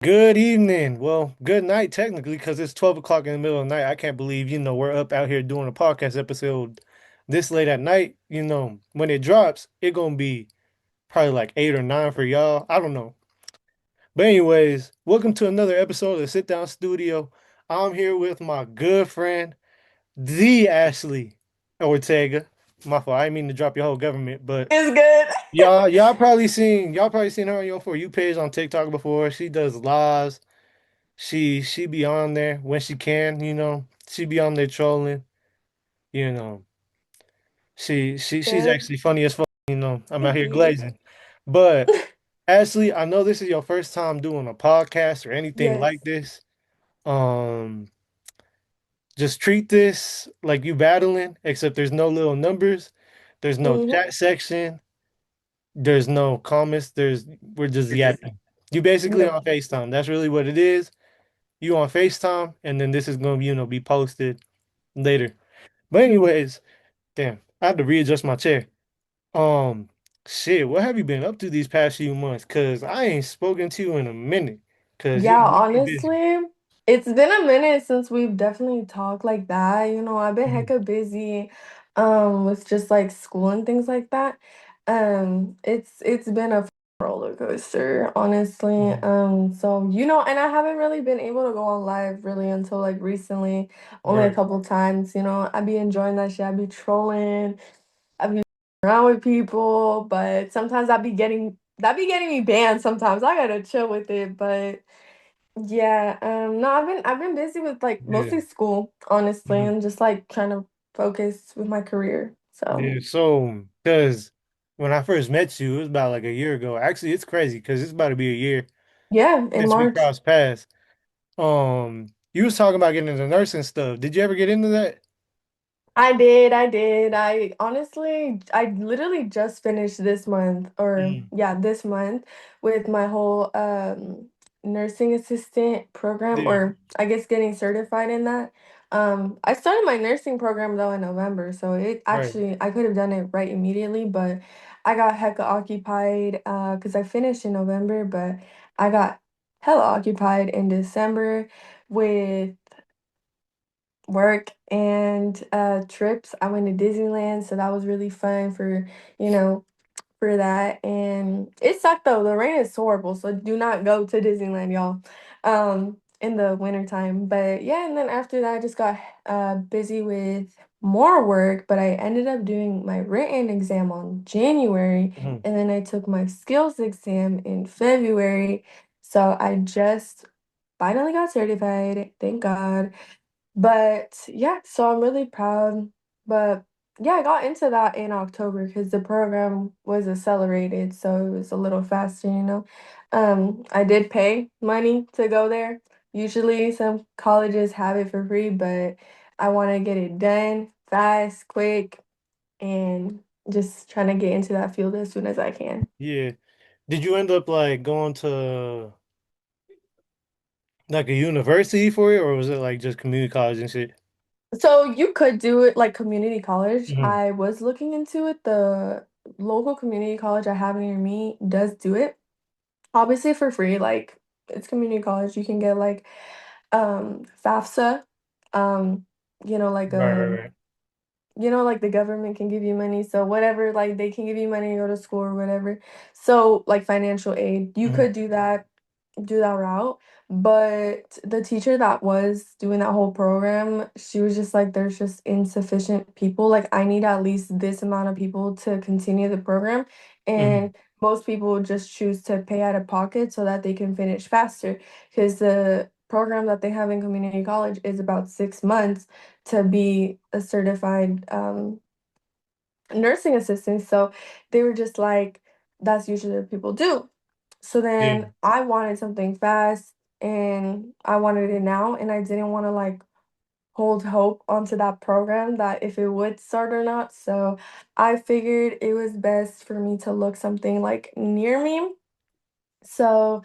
Good evening. Well, good night technically, because it's 12 o'clock in the middle of the night. I can't believe, we're up out here doing a podcast episode this late at night. When it drops, it gonna be probably like 8 or 9 for y'all. I don't know. But anyways, welcome to another episode of the Sitdown Studio. I'm here with my good friend, the Ashley Ortega. My fault. I didn't mean to drop your whole government, but It's good. y'all probably seen her on your For You page on TikTok before. She does lives. She be on there when she can. She be on there trolling, you know. She's Good. actually funny as fuck. I'm out Thank here you. glazing. But Ashley, I know this is your first time doing a podcast or anything Yes. like this. Um, just treat this like you battling, except there's no little numbers, there's no hmm chat section, there's no comments, we're just yapping. You basically Yep. on FaceTime. That's really what it is. You on FaceTime, and then this is gonna be posted later. But anyways, damn, I had to readjust my chair. Um, shit, what have you been up to these past few months? Cause I ain't spoken to you in a minute. Cause Yeah, you be busy. honestly, it's been a minute since we've definitely talked like that. I've been Mhm. hecka busy with just like school and things like that. It's been a roller coaster, honestly. Mhm. And I haven't really been able to go on live really until like recently, only a Right. couple times, I be enjoying that shit. I be trolling. I be around with people, but sometimes that be getting me banned sometimes. I gotta chill with it. But yeah, no, I've been busy with like Yeah. mostly school, honestly, Mhm. and just like trying to focus with my career. So Yeah. So, cause when I first met you, it was about like a year ago. Actually, it's crazy because it's about to be a year yeah, in since we March. crossed paths. You was talking about getting into nursing stuff. Did you ever get into that? I did. I literally just finished this month, or Mm. yeah, this month with my whole nursing assistant program, Yeah. or I guess getting certified in that. I started my nursing program though in November, so it Right. actually I could have done it right immediately, but I got hecka occupied because I finished in November, but I got hella occupied in December with work and trips. I went to Disneyland, so that was really fun you know, for that. And it sucked though. The rain is horrible, so do not go to Disneyland, y'all. In the wintertime. But yeah, and then after that I just got busy with more work, but I ended up doing my written exam on January, Mhm. and then I took my skills exam in February. So I just finally got certified, thank God. But yeah, so I'm really proud. But yeah, I got into that in October because the program was accelerated, so it was a little faster. I did pay money to go there. Usually some colleges have it for free, but I want to get it done fast, quick, and just trying to get into that field as soon as I can. Yeah. Did you end up like going to like a university for it, or was it like just community college and shit? So you could do it like community college. Hmm. I was looking into it. The local community college I have near me does do it. Obviously for free, like it's community college. You can get like FAFSA. Um, you know, like Right, right, right. like the government can give you money. So whatever, like they can give you money to go to school or whatever. So like financial aid, you Hmm. could do that route. But the teacher that was doing that whole program, she was just like, there's just insufficient people. Like, I need at least this amount of people to continue the program. Hmm. And most people just choose to pay out of pocket so that they can finish faster. Because the program that they have in community college is about 6 months to be a certified nursing assistant. So they were just like, that's usually what people do. So Yeah, then I wanted something fast and I wanted it now, and I didn't want to like hold hope onto that program that if it would start or not. So I figured it was best for me to look something like near me. So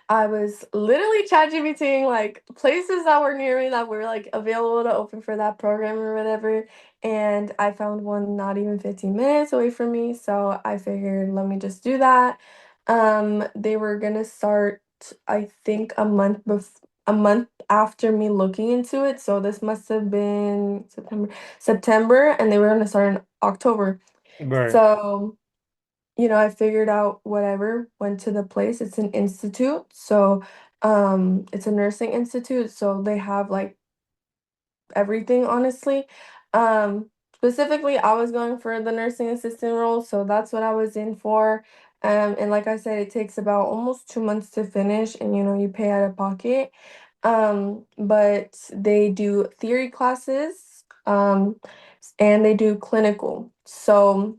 I was literally ChatGPTing like places that were near me that were like available to open for that program or whatever. And I found one not even 15 minutes away from me. So I figured, let me just do that. They were gonna start I think a month after me looking into it. So this must have been September, and they were gonna start in October. Right. So, I figured out whatever, went to the place. It's an institute. So, it's a nursing institute. So they have like everything, honestly. Specifically, I was going for the nursing assistant role, so that's what I was in for. And like I said, it takes about almost 2 months to finish, and you pay out of pocket. But they do theory classes, and they do clinical. So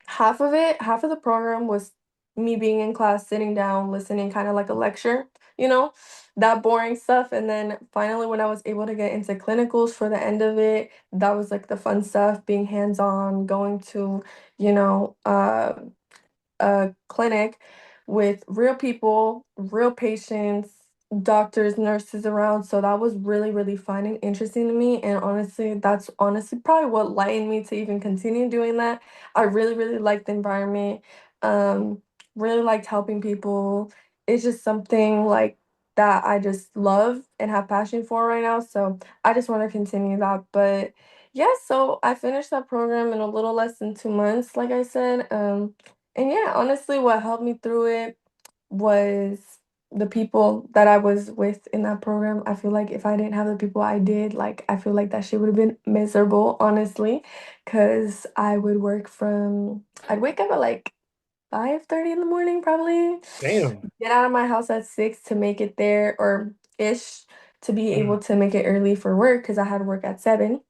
half of the program was me being in class, sitting down, listening, kind of like a lecture, you know, that boring stuff. And then finally, when I was able to get into clinicals for the end of it, that was like the fun stuff, being hands-on, going to, you know, a clinic with real people, real patients, doctors, nurses around. So that was really, really fun and interesting to me. And honestly, that's honestly probably what lightened me to even continue doing that. I really, really liked the environment. Um, really liked helping people. It's just something like that I just love and have passion for right now. So I just want to continue that. But yeah, so I finished that program in a little less than 2 months, like I said. And yeah, honestly, what helped me through it was the people that I was with in that program. I feel like if I didn't have the people I did, like I feel like that shit would have been miserable, honestly, because I'd wake up at like 5:30 in the morning, probably, Damn. get out of my house at 6 to make it there or ish to be Mm. able to make it early for work because I had work at 7.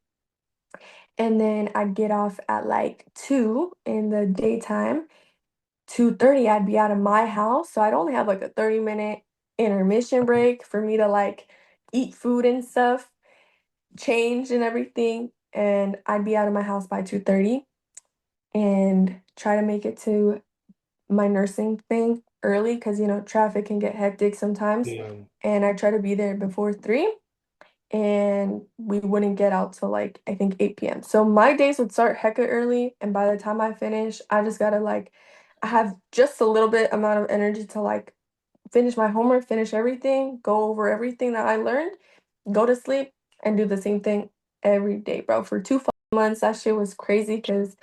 And then I'd get off at like 2 in the daytime. 2:30 I'd be out of my house, so I'd only have like a 30-minute intermission break for me to like eat food and stuff, change and everything, and I'd be out of my house by 2:30 and try to make it to my nursing thing early because traffic can get hectic sometimes, Yeah. and I try to be there before 3, and we wouldn't get out till like I think 8 p.m. So my days would start hecka early, and by the time I finish, I just gotta like I have just a little bit amount of energy to like finish my homework, finish everything, go over everything that I learned, go to sleep, and do the same thing every day, bro. For 2 months, that shit was crazy because,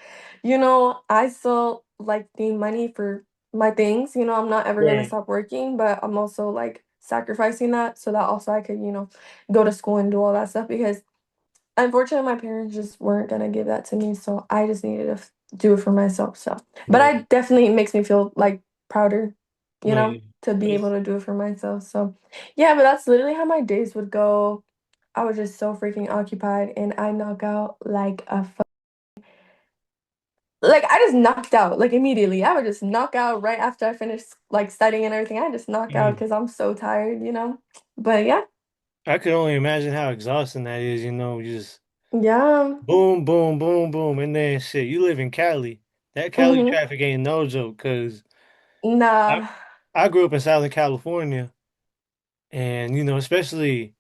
I still like need money for my things. I'm not ever gonna Right. stop working, but I'm also like sacrificing that so that also I could, go to school and do all that stuff because unfortunately my parents just weren't gonna give that to me. So I just needed to do it for myself. So, but Yeah. I definitely it makes me feel like prouder, No, yeah. to be able It's, to do it for myself. So, yeah, but that's literally how my days would go. I was just so freaking occupied and I knock out like like I just knocked out like immediately. I would just knock out right after I finished like studying and everything. I just knock out mm. because I'm so tired. But yeah. I could only imagine how exhausting that is, you just Yeah. boom, boom, boom, boom, and then shit, you live in Cali. That Cali Mm-hmm. traffic ain't no joke, because I Nah. I grew up in Southern California, and especially,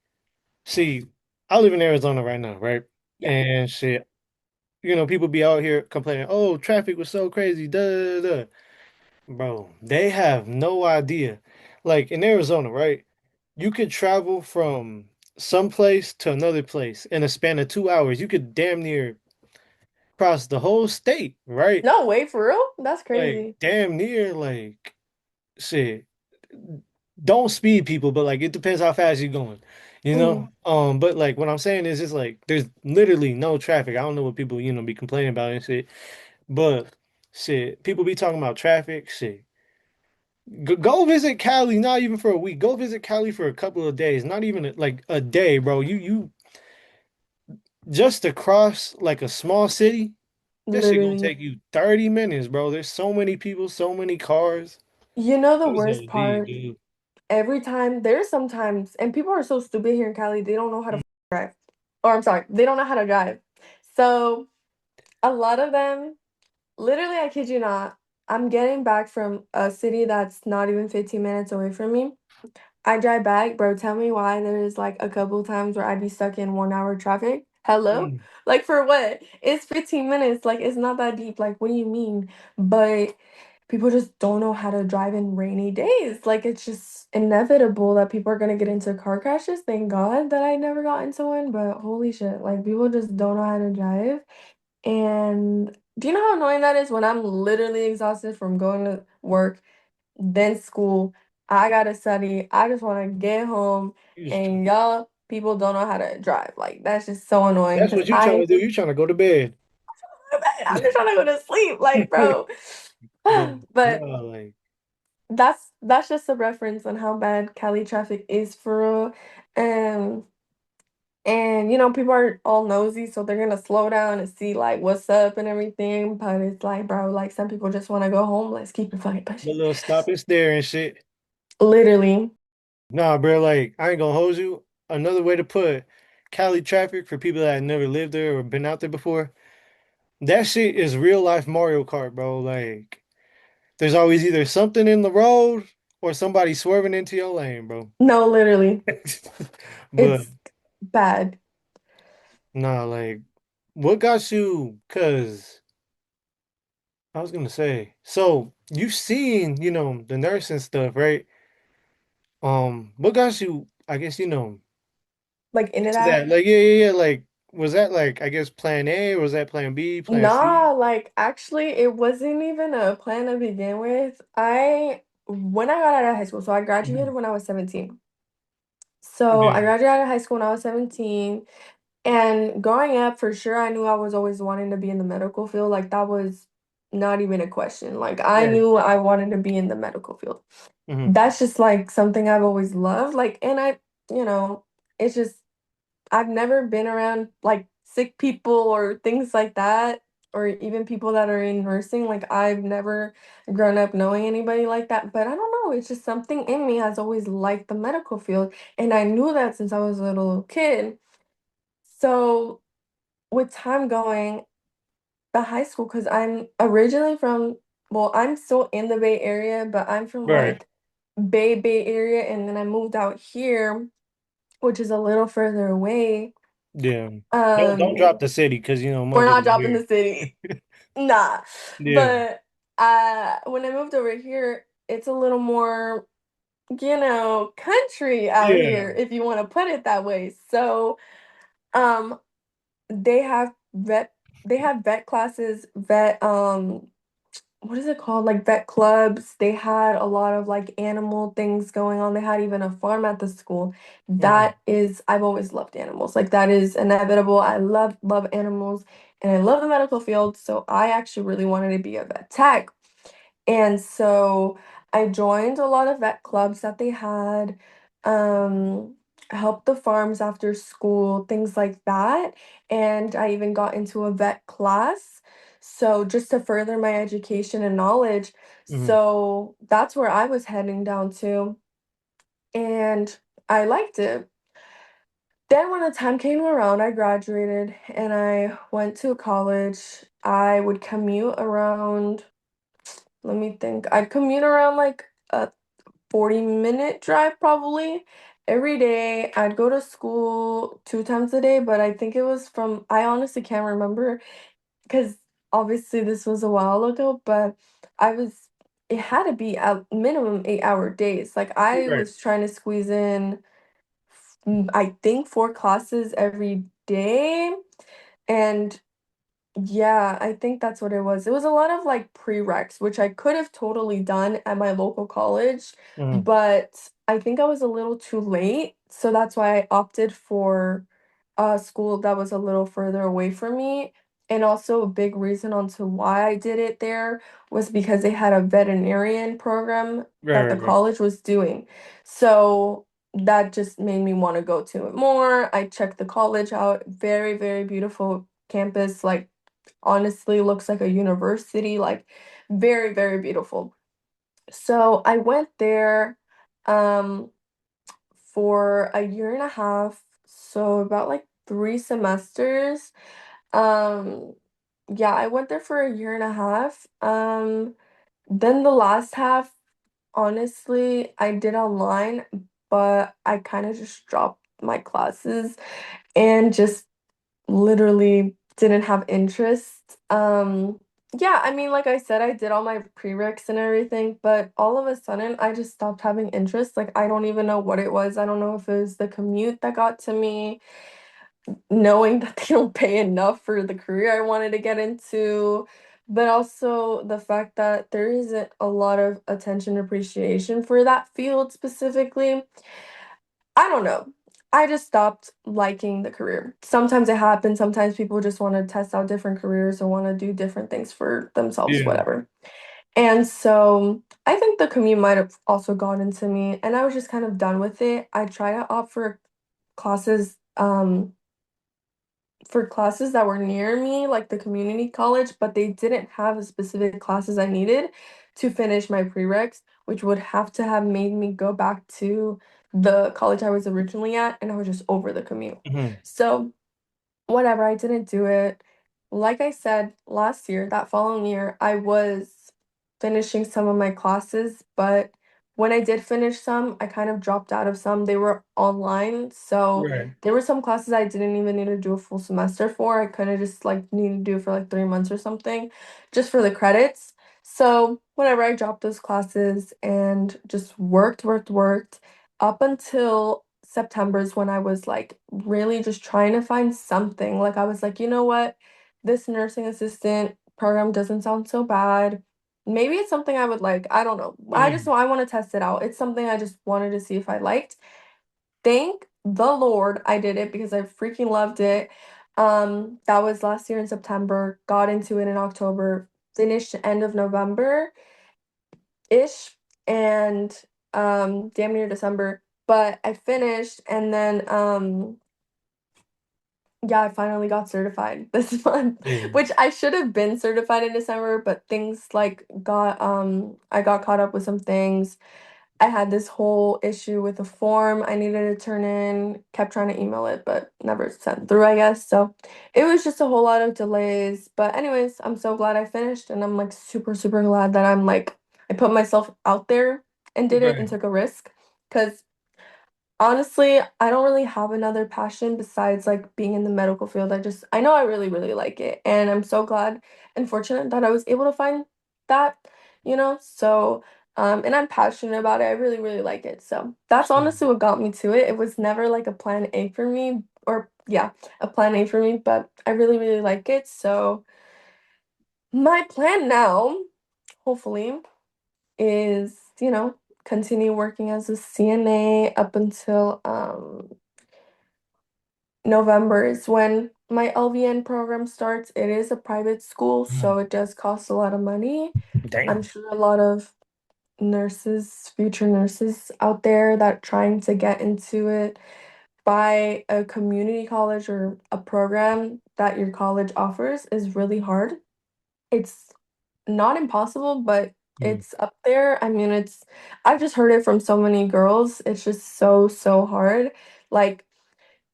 see, I live in Arizona right now, right? Yeah. And shit, people be out here complaining, oh, traffic was so crazy, duh, duh, duh. Bro, they have no idea. Like in Arizona, right? You could travel from some place to another place in a span of 2 hours. You could damn near cross the whole state, right? No way, for real? That's Like crazy. damn near, like shit. Don't speed people, but like it depends how fast you're going, you Mm. know? But like what I'm saying is just like there's literally no traffic. I don't know what people, be complaining about and shit. But shit, people be talking about traffic, shit. Go visit Cali, not even for a week. Go visit Cali for a couple of days, not even like a day, bro. You just to cross like a small city, that shit gonna Literally. take you 30 minutes, bro. There's so many people, so many cars. You know the It's worst OD, part? dude. Every time, there's sometimes, and people are so stupid here in Cali, they don't know how to drive. Or I'm sorry, they don't know how to drive. So a lot of them, literally, I kid you not, I'm getting back from a city that's not even 15 minutes away from me. I drive back, bro. Tell me why there's like a couple times where I'd be stuck in 1 hour traffic. Hello? Mm. Like for what? It's 15 minutes. Like it's not that deep. Like what do you mean? But people just don't know how to drive in rainy days. Like it's just inevitable that people are gonna get into car crashes. Thank God that I never got into one, but holy shit, like people just don't know how to drive. And do you know how annoying that is when I'm literally exhausted from going to work, then school, I gotta study, I just wanna get home, and y'all people don't know how to drive. Like that's just so annoying That's because what you trying to do. You trying to go to bed. I'm just trying to go to sleep, like bro. But no, But like that's just a reference on how bad Cali traffic is for real. And you know, people are all nosy, so they're gonna slow down and see like what's up and everything. But it's like, bro, like some people just want to go home. Let's keep it fucking the pushing. little stop and stare and shit. Literally. Nah, bro, like I ain't gonna hold you. Another way to put Cali traffic for people that have never lived there or been out there before. That shit is real life Mario Kart, bro. Like there's always either something in the road or somebody swerving into your lane, bro. No, literally. But It's bad. nah, like what got you? Cause I was gonna say, so you've seen, the nurse and stuff, right? What got you, I guess, Like into into that. that? Like, yeah, yeah, yeah. Like, was that like, I guess, plan A or was that plan B, plan C? Nah, like actually it wasn't even a plan to begin with. When I got out of high school, so I Mhm. graduated when I was 17. So I Yeah. graduated out of high school when I was 17. And growing up, for sure, I knew I was always wanting to be in the medical field. Like that was not even a question. Like I Right. knew I wanted to be in the medical field. Hmm. That's just like something I've always loved. Like, and you know, it's just I've never been around like sick people or things like that, or even people that are in nursing. Like I've never grown up knowing anybody like that. But I don't know, it's just something in me has always liked the medical field. And I knew that since I was a little kid. So with time going, the high school, because I'm originally from, well, I'm still in the Bay Area, but I'm from Right. like Bay Area, and then I moved out here, which is a little further away. Yeah. Don't Um, drop the city because we're motherfuckers not are dropping here. the city, nah. Yeah. But when I moved over here, it's a little more, country out Yeah. here, if you want to put it that way. So, um, they have vet classes, what is it called? Like vet clubs. They had a lot of like animal things going on. They had even a farm at the school. Hmm. I've always loved animals. Like that is inevitable. I love animals and I love the medical field. So I actually really wanted to be a vet tech. And so I joined a lot of vet clubs that they had, um, helped the farms after school, things like that. And I even got into a vet class. So just to further my education and knowledge. Hmm. So that's where I was heading down to. And I liked it. Then when the time came around, I graduated and I went to college. I would commute around, let me think. I'd commute around like a 40-minute drive probably every day. I'd go to school 2 times a day, but I think it was I honestly can't remember because obviously this was a while ago, but I was, it had to be a minimum 8-hour days. Like I Right. was trying to squeeze in, I think 4 classes every day. And yeah, I think that's what it was. It was a lot of like prereqs, which I could have totally done at my local college, Hmm. but I think I was a little too late. So that's why I opted for a school that was a little further away from me. And also a big reason onto why I did it there was because they had a veterinarian program Right, that the right, right. college was doing. So that just made me want to go to it more. I checked the college out. Very, very beautiful campus. Like honestly looks like a university, like very, very beautiful. So I went there um for a year and a half, so about like 3 semesters. Um yeah, I went there for a year and a half. Then the last half, honestly, I did online, but I kind of just dropped my classes and just literally didn't have interest. Yeah, I mean, like I said, I did all my prereqs and everything, but all of a sudden I just stopped having interest. Like, I don't even know what it was. I don't know if it was the commute that got to me, knowing that they don't pay enough for the career I wanted to get into, but also the fact that there isn't a lot of attention appreciation for that field specifically. I don't know. I just stopped liking the career. Sometimes it happens, sometimes people just want to test out different careers or want to do different things for themselves, Yeah. whatever. And so I think the commute might have also gotten to me, and I was just kind of done with it. I try to opt classes, for classes that were near me, like the community college, but they didn't have the specific classes I needed to finish my prereqs, which would have to have made me go back to the college I was originally at, and I was just over the commute. Hmm. So whatever, I didn't do it. Like I said, last year, that following year, I was finishing some of my classes, but when I did finish some, I kind of dropped out of some. They were online, so Right. there were some classes I didn't even need to do a full semester for. I could have just like needed to do for like 3 months or something, just for the credits. So whatever, I dropped those classes and just worked up until September is when I was like really just trying to find something. Like I was like, you know what? This nursing assistant program doesn't sound so bad. Maybe it's something I would like. I don't know. Hmm. I want to test it out. It's something I just wanted to see if I liked. Thank the Lord I did it because I freaking loved it. That was last year in September. Got into it in October. Finished end of November ish and damn near December. But I finished and then yeah, I finally got certified this month, Yeah. which I should have been certified in December, but things like got I got caught up with some things. I had this whole issue with a form I needed to turn in, kept trying to email it, but never sent through, I guess. So it was just a whole lot of delays. But anyways, I'm so glad I finished and I'm like super, super glad that I'm like I put myself out there and did it and Right. took a risk. Because honestly, I don't really have another passion besides like being in the medical field. I know I really, really like it. And I'm so glad and fortunate that I was able to find that, you know? So, and I'm passionate about it. I really, really like it. So that's Yeah. honestly what got me to it. It was never like a plan A for me, or yeah, a plan A for me, but I really, really like it. So my plan now, hopefully, is, continue working as a CNA up until November is when my LVN program starts. It is a private school, so it does cost a lot of money. I'm Damn. sure a lot of nurses, future nurses out there that trying to get into it by a community college or a program that your college offers is really hard. It's not impossible, but Mm. it's up there. I mean, I've just heard it from so many girls. It's just so, so hard. Like,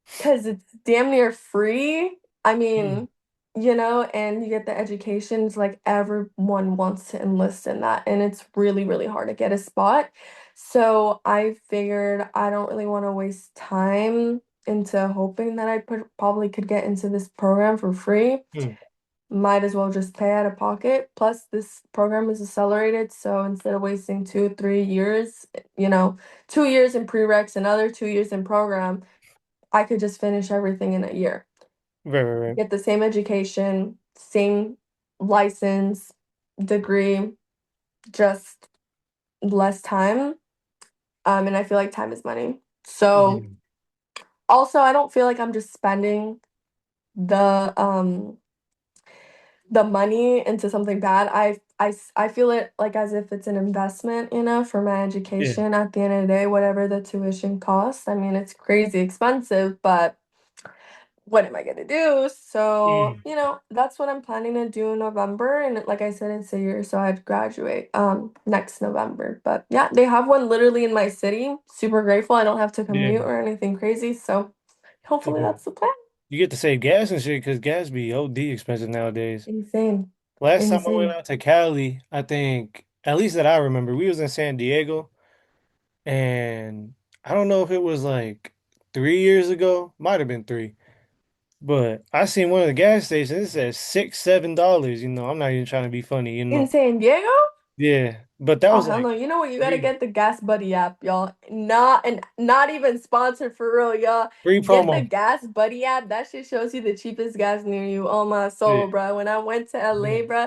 because it's damn near free. I Mm. mean, and you get the education. It's like everyone wants to enlist in that, and it's really, really hard to get a spot. So I figured I don't really want to waste time into hoping that probably could get into this program for free. Mm. Might as well just pay out of pocket. Plus, this program is accelerated, so instead of wasting 2, 3 years, you know, 2 years in prereqs, another 2 years in program, I could just finish everything in a year. Right, right, right. Get the same education, same license, degree, just less time. And I feel like time is money. So Yeah. also I don't feel like I'm just spending the um the money into something bad. I feel it like as if it's an investment, for my Yeah. education at the end of the day, whatever the tuition costs. I mean, it's crazy expensive, but what am I gonna do? So, Mm. that's what I'm planning to do in November. And like I said, it's a year, so I'd graduate next November. But yeah, they have one literally in my city. Super grateful. I don't have to Yeah. commute or anything crazy. So hopefully Yeah. that's the plan. You get to save gas and shit because gas be OD expensive nowadays. Insane. Last time I went Insane. out to Cali, I think, at least that I remember, we was in San Diego, and I don't know if it was like 3 years ago, might have been three. But I seen one of the gas stations. It says $6, $7. I'm not even trying to be funny. In San Diego? Yeah, but that Oh was hell like no. You know what? You gotta free get the Gas Buddy app, y'all. Not even sponsored for real, y'all. free Get the promo. Gas Buddy app. That shit shows you the cheapest gas near you. Oh my Yeah. soul, bro. When I went to LA, Mhm. bro.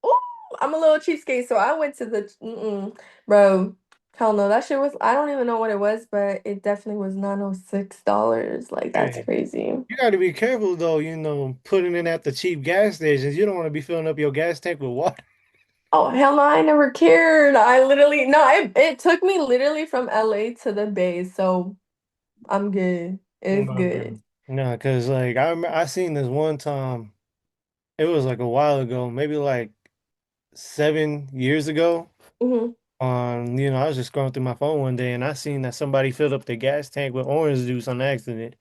Ooh, I'm a little cheapskate, so I went to the bro. Hell no, that shit was I don't even know what it was, but it definitely was $906. Like that's Yeah. crazy. You got to be careful though, putting in at the cheap gas stations. You don't want to be filling up your gas tank with water. Oh hell no, I never cared. I literally no, it took me literally from LA to the Bay, so I'm good. It's No, good. bro. No, because like I seen this one time. It was like a while ago, maybe like 7 years ago. Hmm. I was just scrolling through my phone one day and I seen that somebody filled up their gas tank with orange juice on accident.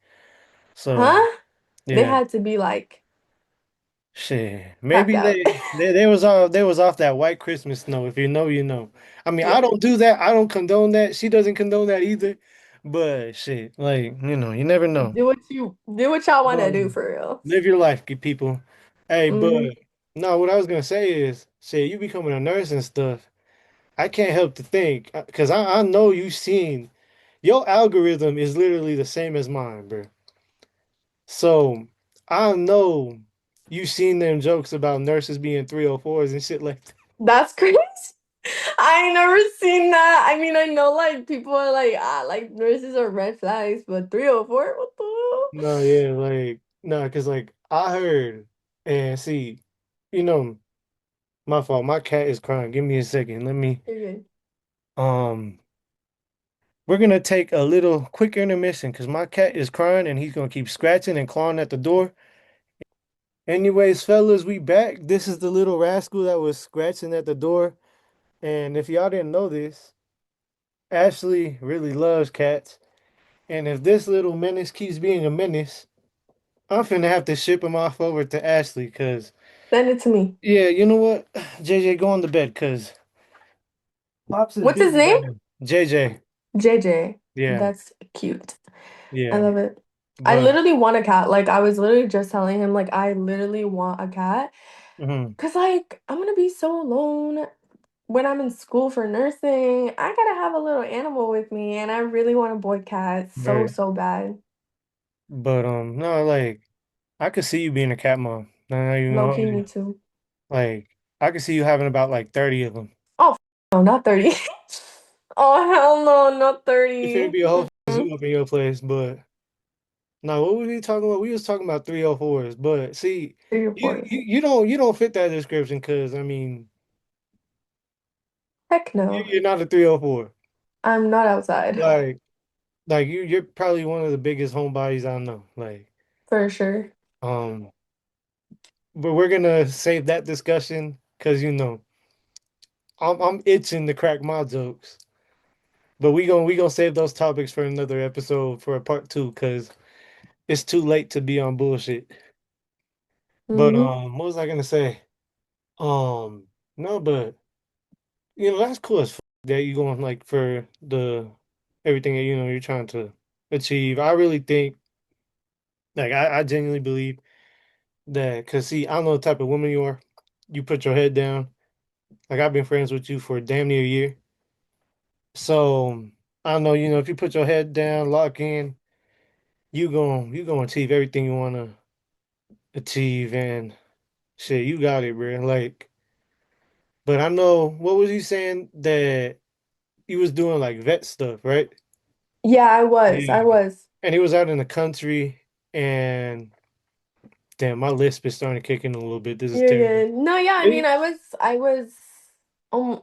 So Huh? They yeah, had to be like shit. cracked Maybe out. they was off that white Christmas snow. If you know, you know. I mean, I Yeah. don't do that. I don't condone that. She doesn't condone that either. But shit, like, you never know. Do what y'all want to do Um, for real. Live your life, good people. Hey, but Hmm. no, what I was gonna say is, shit, you becoming a nurse and stuff. I can't help to think, because I know you've seen your algorithm is literally the same as mine, bro. So I know you've seen them jokes about nurses being 304s and shit like that. That's crazy. I ain't never seen that. I mean, I know like people are like, like nurses are red flags, but 304, what the hell? No, yeah, like no, because like I heard and see, you know, my fault. My cat is crying. Give me a second. Let me You're good. um. We're gonna take a little quick intermission because my cat is crying and he's gonna keep scratching and clawing at the door. Anyways, fellas, we back. This is the little rascal that was scratching at the door. And if y'all didn't know this, Ashley really loves cats. And if this little menace keeps being a menace, I'm finna have to ship him off over to Ashley. Cause Send it to me. yeah, you know what? JJ, go on to bed. Cause Pops is What's his busy name? right now. JJ. JJ. Yeah, That's cute. I yeah. love it. I But literally want a cat. Like I was literally just telling him like I literally want a cat. mhm, 'Cause like I'm gonna be so alone when I'm in school for nursing. I gotta have a little animal with me and I really want a boy cat so right. so bad. But no, like I could see you being a cat mom. No, you Low know, key me too. like I could see you having about like 30 of them. Oh no, not 30. Oh hell no, not If it'd 30. be a whole Mm-mm. zoo up in your place, but no, what were we talking about? We was talking about 304s, but see, Three or you four. you, you don't fit that description because I mean Heck no. you're not a 304. I'm not outside. Like you're probably one of the biggest homebodies I know. Like For sure. um, but we're gonna save that discussion because I'm itching to crack my jokes. But we gonna save those topics for another episode for a part two because it's too late to be on bullshit. But Hmm. what was I gonna say? No, but that's cool as that you going like for the everything that you're trying to achieve. I really think like I genuinely believe that because see, I don't know the type of woman you are. You put your head down. Like I've been friends with you for damn near a year. So I don't know, if you put your head down, lock in, you gonna achieve everything you wanna achieve and shit, you got it, bro. Like, but I know what was you saying that he was doing like vet stuff, right? Yeah, I was. I Yeah. was. And he was out in the country and damn, my lisp is starting to kick in a little bit. This is You're terrible. good. No, yeah, I mean, Really? I was,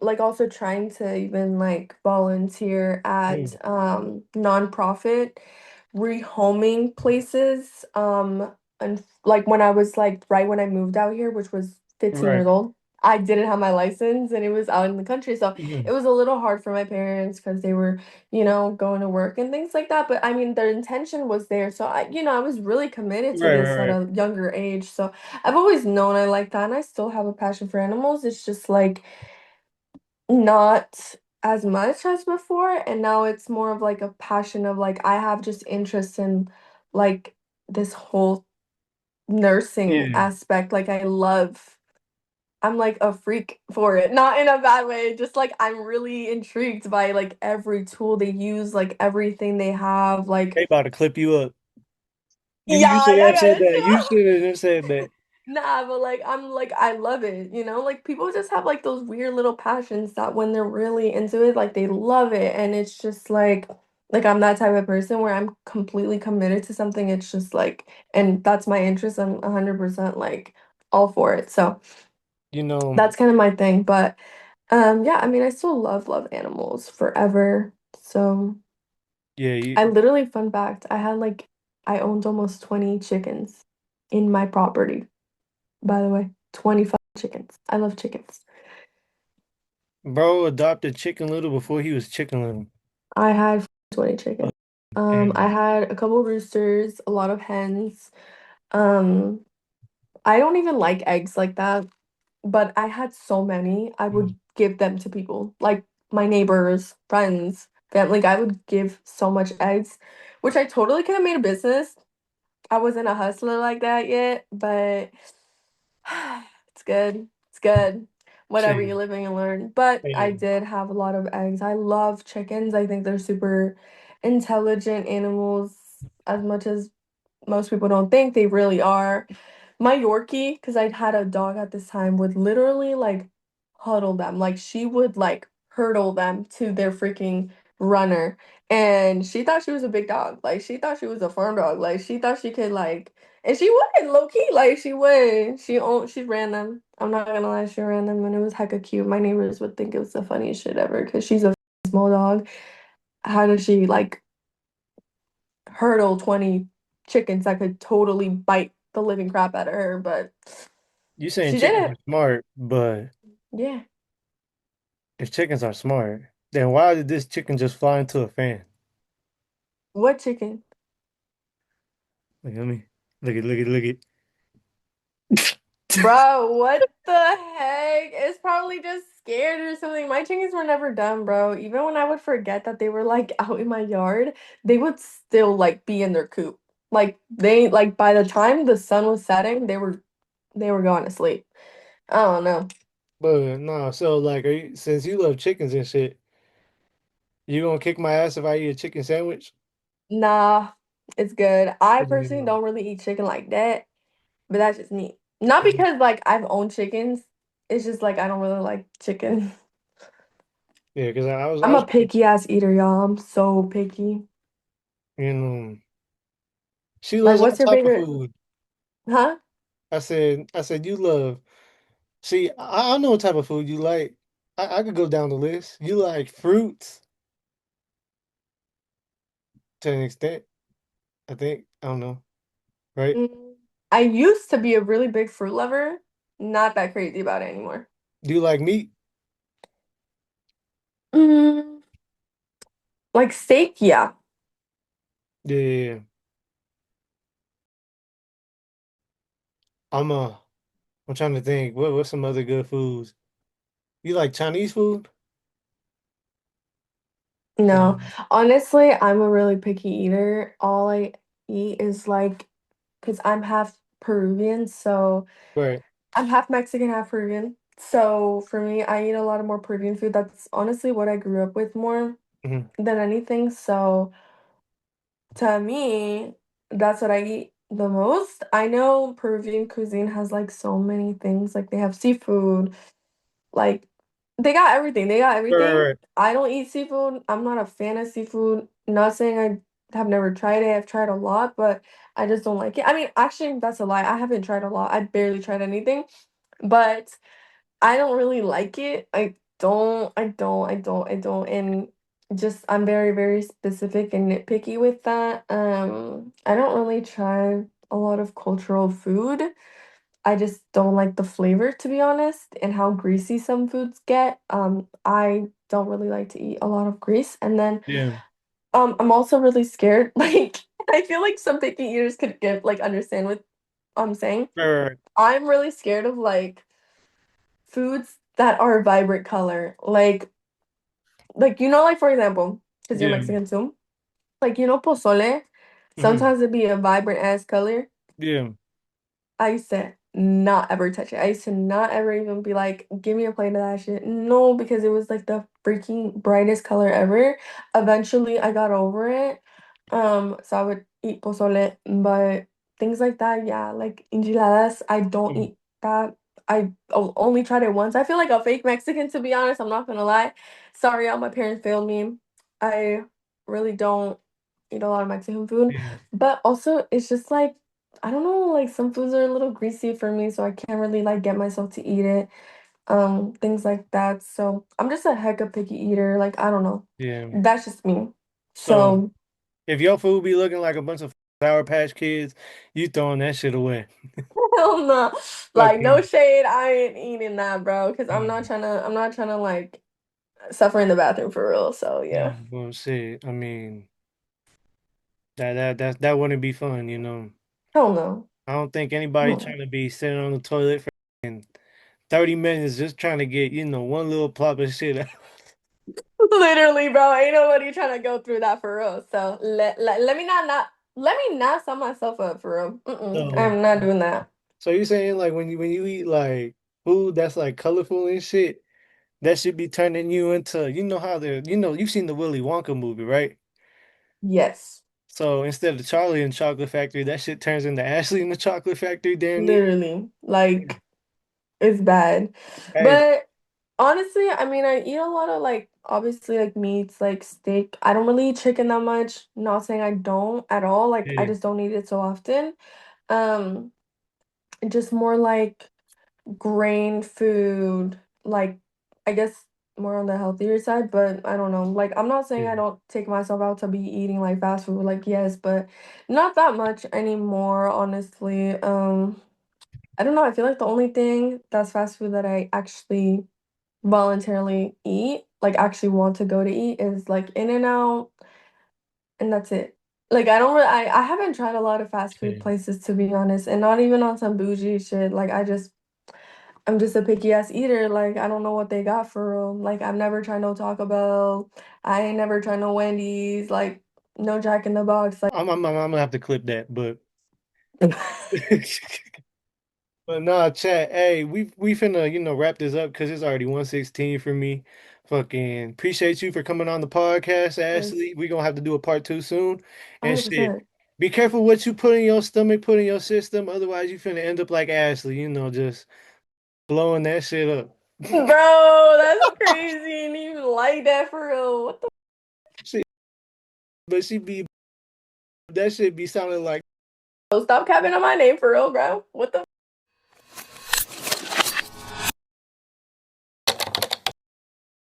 like also trying to even like volunteer at Mm, nonprofit rehoming places. And like when I was like right when I moved out here, which was 15 right. years old, I didn't have my license and it was out in the country, so it Mhm. was a little hard for my parents because they were going to work and things like that. But I mean, their intention was there, so I was really committed to Right, this right, at right. a younger age. So I've always known I like that, and I still have a passion for animals. It's just like not as much as before, and now it's more of like a passion of like I have just interest in like this whole nursing Yeah. aspect. Like I'm like a freak for it. Not in a bad way, just like I'm really intrigued by like every tool they use, like everything they have. Like, They about to clip you up. You yeah, should y'all have said gotta that. You chill. should have said that. Nah, but like I'm like I love it, you know? Like people just have like those weird little passions that when they're really into it, like they love it. And it's just like I'm that type of person where I'm completely committed to something. It's just like and that's my interest. I'm 100% like all for it. So You know, that's kind of my thing. But yeah, I mean I still love animals forever. So yeah, I you, literally, fun fact, I owned almost 20 chickens in my property. By the way, 25 chickens. I love chickens. bro adopted Chicken Little before he was Chicken Little. I had 20 chickens. I And had a couple roosters, a lot of hens. Um, I don't even like eggs like that, but I had so many, I would give them to people, like my neighbors, friends, family. Like I would give so much eggs, which I totally could have made a business. I wasn't a hustler like that yet, but it's good. It's good. Whatever, you same, live and you learn. But I same. did have a lot of eggs. I love chickens. I think they're super intelligent animals as much as most people don't think they really are. My Yorkie, because I'd had a dog at this time, would literally like huddle them. Like she would like hurdle them to their freaking runner. And she thought she was a big dog. Like she thought she was a farm dog. Like she thought she could like and she would low key, like she would. She ran them. I'm not gonna lie, she ran them and it was hecka cute. My neighbors would think it was the funniest shit ever because she's a small dog. How does she like hurdle 20 chickens that could totally bite the living crap out of her? But You saying she did chickens are it. smart, but Yeah. if chickens are smart, then why did this chicken just fly into a fan? What chicken? Look at me. Look at. Bro, what the heck? It's probably just scared or something. My chickens were never done, bro. Even when I would forget that they were like out in my yard, they would still like be in their coop. Like by the time the sun was setting, they were going to sleep. I don't know. But no, so like, since you love chickens and shit, you gonna kick my ass if I eat a chicken sandwich? Nah, it's good. I personally Yeah, don't really eat chicken like that, but that's just me. Not yeah, because like I've owned chickens. It's just like I don't really like chicken. because I I'm was, a picky ass eater, y'all. I'm so picky. you know, she Like, loves all what's your type of favorite? food. Huh? I said you love. See, I know what type of food you like. I could go down the list. You like fruits to an extent, I think. I don't know, right? I used to be a really big fruit lover. Not that crazy about it anymore. Do you like meat? Mm, like steak, yeah. Yeah, I'm uh, I'm trying to think. What's some other good foods? You like Chinese food? No, Um, honestly, I'm a really picky eater. All I eat is like, because I'm half Peruvian, so right. I'm half Mexican, half Peruvian. So for me, I eat a lot of more Peruvian food. That's honestly what I grew up with more Mhm. than anything. So to me, that's what I eat the most. I know Peruvian cuisine has like so many things. Like they have seafood, like they got everything. They got Right, right, everything. right. I don't eat seafood. I'm not a fan of seafood. Not saying I have never tried it. I've tried a lot, but I just don't like it. I mean, actually, that's a lie. I haven't tried a lot. I barely tried anything, but I don't really like it. I don't. And just I'm very specific and nitpicky with that. I don't really try a lot of cultural food. I just don't like the flavor, to be honest, and how greasy some foods get. I don't really like to eat a lot of grease. And then Yeah. I'm also really scared. Like I feel like some picky eaters could get like understand what I'm saying. Right, right, right. I'm really scared of like foods that are a vibrant color. Like like for example, because you're Yeah. Mexican too, like pozole, Hmm. sometimes it'd be a vibrant ass color. Yeah. I used to not ever touch it. I used to not ever even be like, give me a plate of that shit. No, because it was like the freaking brightest color ever. Eventually I got over it. So I would eat pozole, but things like that, yeah, like enchiladas, I don't Mm, eat that. Only tried it once. I feel like a fake Mexican, to be honest. I'm not gonna lie. Sorry, all my parents failed me. I really don't eat a lot of Mexican food, yeah, but also it's just like I don't know, like some foods are a little greasy for me, so I can't really like get myself to eat it. Things like that. So I'm just a hecka picky eater. Like I don't know. yeah. That's just me. So So if your food be looking like a bunch of Sour Patch Kids, you throwing that shit away. hell no. Like no Okay. shade, I ain't eating that, bro. Because Mm, I'm not trying to like suffer in the bathroom for real. So yeah. mm, well, shit. I mean, that wouldn't be fun, you know. Hell no. I don't think anybody Hmm. trying to be sitting on the toilet for 30 minutes just trying to get, one little plop of shit out. Literally, bro. Ain't nobody trying to go through that for real. So let me not let me not sum myself up for real. So, I'm not doing that. so you're saying like when you eat like food that's like colorful and shit, that should be turning you into, how you've seen the Willy Wonka movie, right? Yes. So instead of Charlie in Chocolate Factory, that shit turns into Ashley in the Chocolate Factory, damn near. Literally. Like it's bad. Hey, But honestly, I mean, I eat a lot of like obviously like meats, like steak. I don't really eat chicken that much. Not saying I don't at all. Like I yeah, just don't eat it so often. Um, just more like grain food, like I guess more on the healthier side, but I don't know. Like I'm not saying I yeah. don't take myself out to be eating like fast food, like yes, but not that much anymore, honestly. I don't know. I feel like the only thing that's fast food that I actually voluntarily eat, like actually want to go to eat, is like In and Out, and that's it. Like I don't really, I haven't tried a lot of fast food Yeah. places to be honest, and not even on some bougie shit. Like I'm just a picky ass eater. Like I don't know what they got for real. Like I've never tried no Taco Bell. I ain't never tried no Wendy's. Like no Jack in the Box. Like I'm gonna have to clip that, but but nah, chat. Hey, we finna wrap this up because it's already 1:16 for me. Fucking appreciate you for coming on the podcast, yes, Ashley. We gonna have to do a part two soon. And shit, 100%. be careful what you put in your stomach, put in your system. Otherwise, you finna end up like Ashley. Just blowing that shit up. Bro, that's crazy. And even like that for real. What the Shit, but she be that shit be sounding like. Stop capping on my name for real, bro. What the